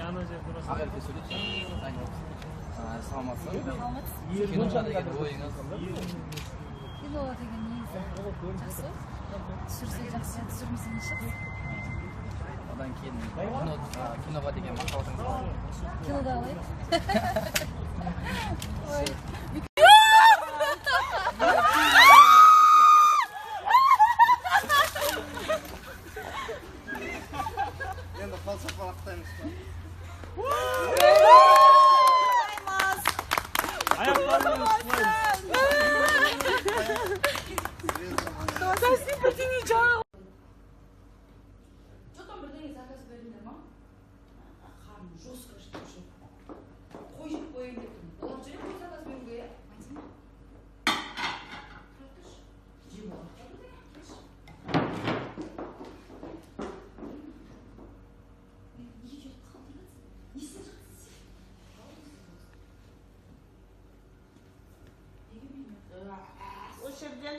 ана жерде тұрасың. Қағерге сөйлейші. Саламатсың? Саламат. Киноға деген ойыңыз? Киноға деген негізі жақсы. Түсірсе жақсы, түсірмесе неше? Одан кейін киноға деген махаббатыңыз бар? Кинода қалай? Ой. Енді фалсафалақтаймыз ба? Аяқтарыңыз ұстаймыз. Что-то бірдеңе заказ бердіңдер ма? Қарным жестко ішіп жүр. Қой жеп қояйын деп тұрмын. Олар жүре қой заказ беруге, иә? Айтсам ба? Тұра тұршы. Жеп алып та бірдеңе, келші. Неге жүріп қалдыңыз? Не істеп жатсыз сен? Неге білмеймін? Осы жерден